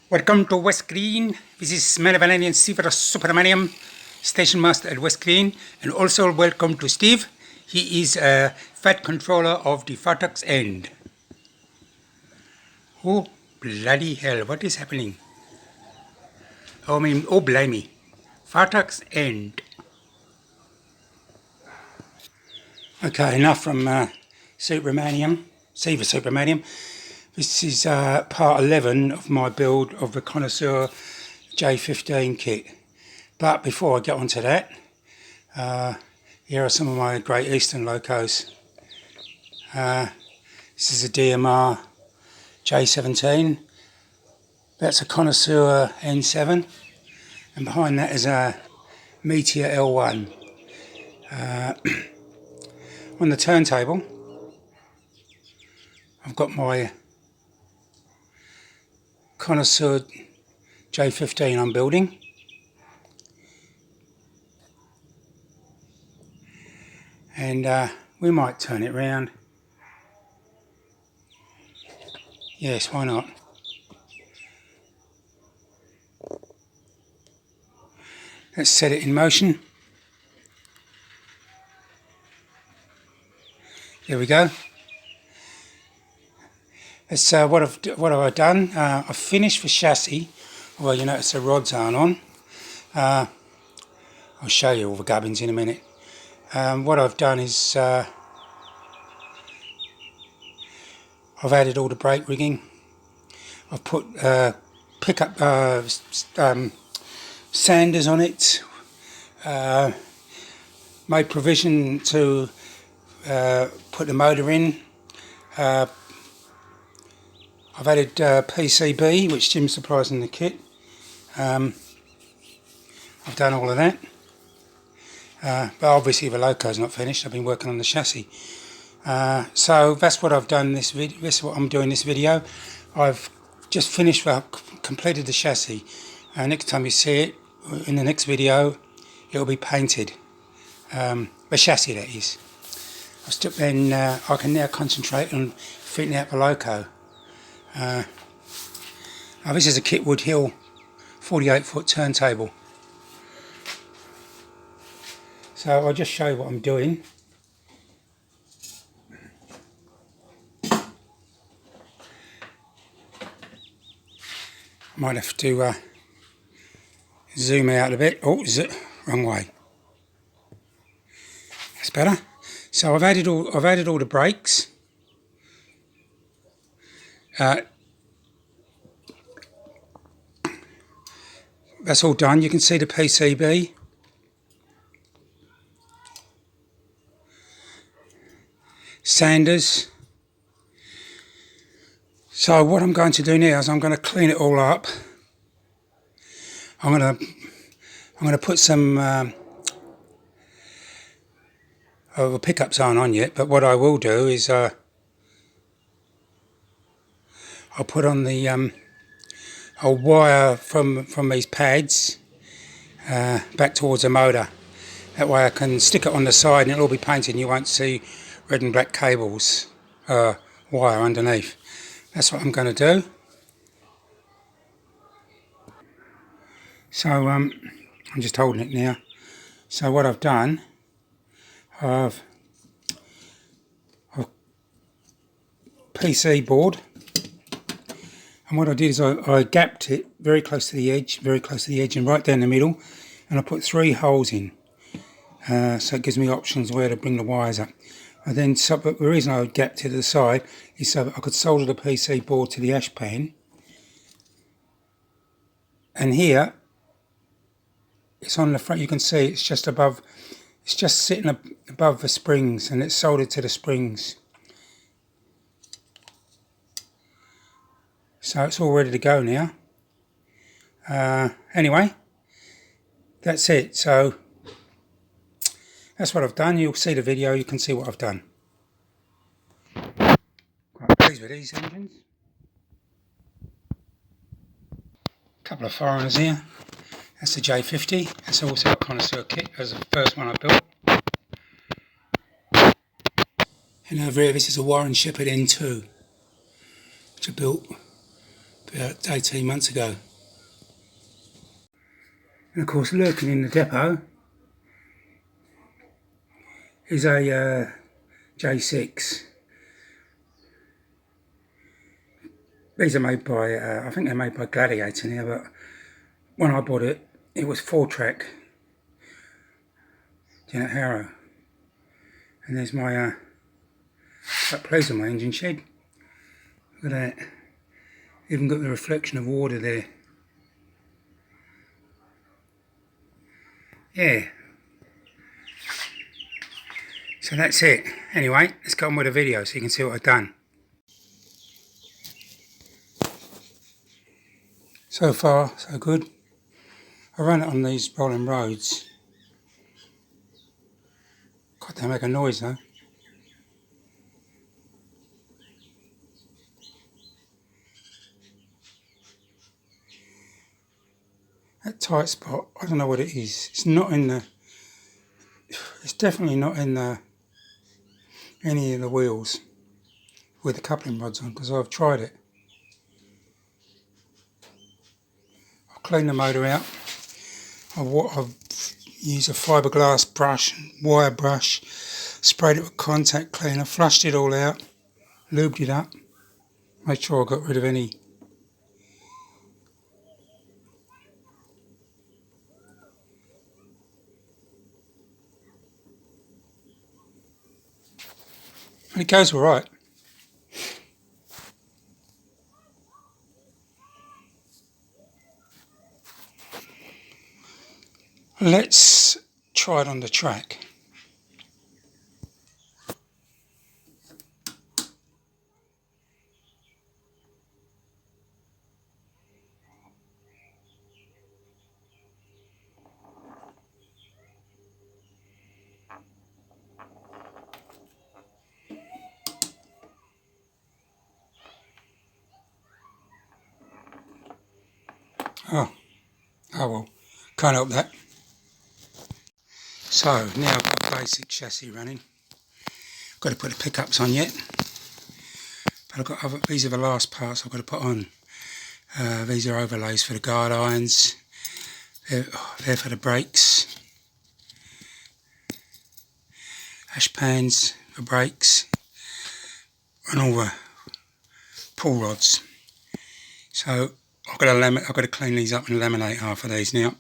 Welcome to West Green. This is Malevolent Steve Supermanium, Station Master at West Green. And also welcome to Steve. He is a fat controller of the Fartox end. Oh, bloody hell, what is happening? Oh, blimey. Fartox end. Okay, enough from Supermanium, Steve Supermanium. This is part 11 of my build of the Connoisseur J15 kit. But before I get onto that, here are some of my Great Eastern locos. This is a DMR J17. That's a Connoisseur N7. And behind that is a Meteor L1. On the turntable, I've got my Connoisseur J15 I'm building. And we might turn it round. Yes, why not? Let's set it in motion. There we go. That's what have I done? I've finished the chassis. Well, you notice the rods aren't on. I'll show you all the gubbins in a minute. What I've done is I've added all the brake rigging. I've put pickup sanders on it. Made provision to put the motor in. I've added PCB, which Jim supplies in the kit. I've done all of that. But obviously the loco's not finished. I've been working on the chassis. So that's what I've done this video. This is what I'm doing this video. I've just finished, completed the chassis. Next time you see it, in the next video, it'll be painted. The chassis, that is. Then I can now concentrate on fitting out the loco. This is a Kitwood Hill 48-foot turntable. So I'll just show you what I'm doing. Might have to zoom out a bit. Oh, is it wrong way? That's better. So I've added all the brakes. That's all done. You can see the PCB. Sanders. So what I'm going to do now is I'm going to clean it all up. I'm going to put some the pickups aren't on yet, but what I will do is I'll put on the a wire from these pads back towards the motor. That way I can stick it on the side and it'll all be painted and you won't see red and black cables, wire underneath. That's what I'm going to do. So I'm just holding it now. So what I've done, I've PC board, and what I did is I gapped it very close to the edge, and right down the middle, and I put 3 holes in, so it gives me options where to bring the wires up. And then the reason I gapped it to the side is so I could solder the PC board to the ash pan, and here it's on the front. You can see it's just above. It's just sitting above the springs, and it's soldered to the springs. So it's all ready to go now. Anyway, that's it. So that's what I've done. You'll see the video, you can see what I've done. Quite pleased with these engines. Couple of foreigners here. That's the J50. That's also a Connoisseur kit. That's the first one I built. And over here, this is a Warren Shepherd N2, which I built about 18 months ago. And of course, lurking in the depot is a J6. These are made by, I think they're made by Gladiator now, but when I bought it, it was 4-track Janet Harrow. And there's my that plays on my engine shed. Look at that. Even got the reflection of water there. Yeah. So that's it. Anyway, let's go on with the video so you can see what I've done. So far, so good. I run it on these rolling roads. God, they make a noise though. That tight spot, I don't know what it is. It's not in the... It's definitely not in the... any of the wheels with the coupling rods on, because I've tried it. I've cleaned the motor out. I've used a fiberglass brush, wire brush, sprayed it with contact cleaner, flushed it all out, lubed it up, made sure I got rid of any and it goes all right. Let's try it on the track. Oh well, can't help that. So now I've got a basic chassis running. Got to put the pickups on yet, but I've got other, these are the last parts I've got to put on. These are overlays for the guard irons. They're for the brakes. Ash pans for brakes, and all the pull rods. So I've got to clean these up and laminate half of these now.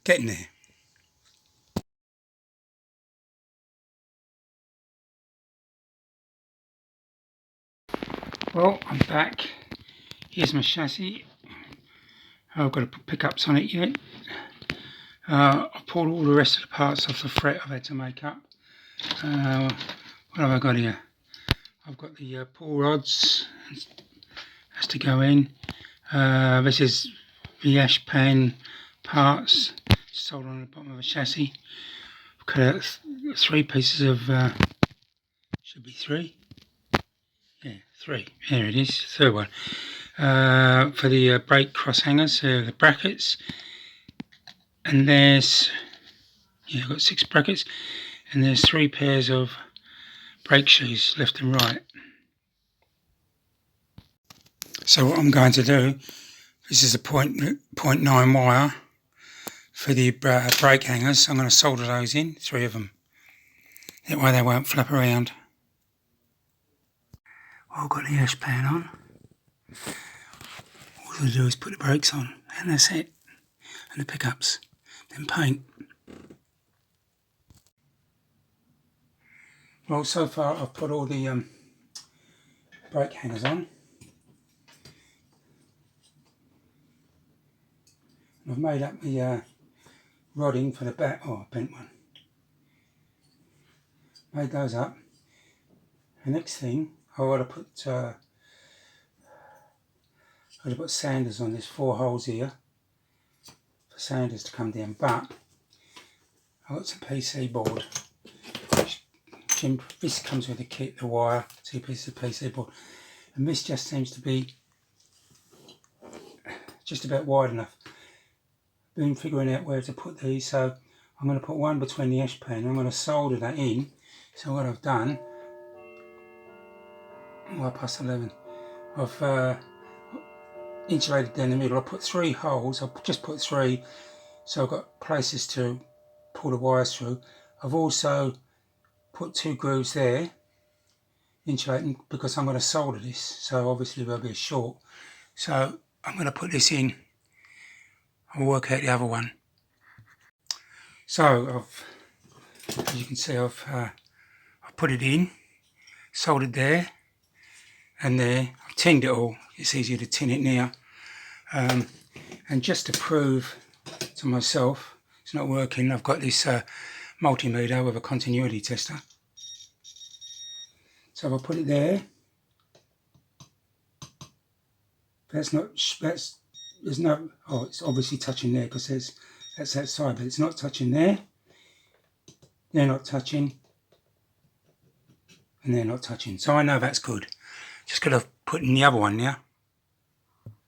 Getting there. Well, I'm back. Here's my chassis. I've got to put pickups on it yet. I've pulled all the rest of the parts off the fret I've had to make up. What have I got here? I've got the pull rods, has to go in. This is the ash pan parts sold on the bottom of the chassis. I've cut out 3 pieces of, should be 3. Yeah, 3. There it is, third one. For the brake cross hangers, the brackets. And there's, yeah, I've got 6 brackets. And there's 3 pairs of brake shoes, left and right. So what I'm going to do, this is a 0.9 wire for the brake hangers. I'm going to solder those in, 3 of them. That way they won't flap around. Well, I've got the ash pan on. All I do is put the brakes on, and that's it. And the pickups, then paint. Well, so far I've put all the brake hangers on. I've made up the rodding for the back. Oh, I bent one. Made those up. The next thing, I want to put sanders on. There's 4 holes here for sanders to come down. But I've got some PC board. This comes with the kit, the wire, 2 pieces of PC board, and this just seems to be just about wide enough. Been figuring out where to put these, so I'm going to put one between the ash pan. I'm going to solder that in. So what I've done, well, past 11, I've insulated down the middle. I put 3 holes. I've just put 3, so I've got places to pull the wires through. I've also put 2 grooves there, insulating, because I'm going to solder this, so obviously there'll be a short. So I'm going to put this in. I'll work out the other one. So as you can see, I've put it in, soldered there and there. I've tinned it all. It's easier to tin it now. And just to prove to myself it's not working, I've got this multimeter with a continuity tester. So if I put it there, there's no, oh, it's obviously touching there because that's outside, but it's not touching there. They're not touching, and they're not touching. So I know that's good. Just got to put in the other one now.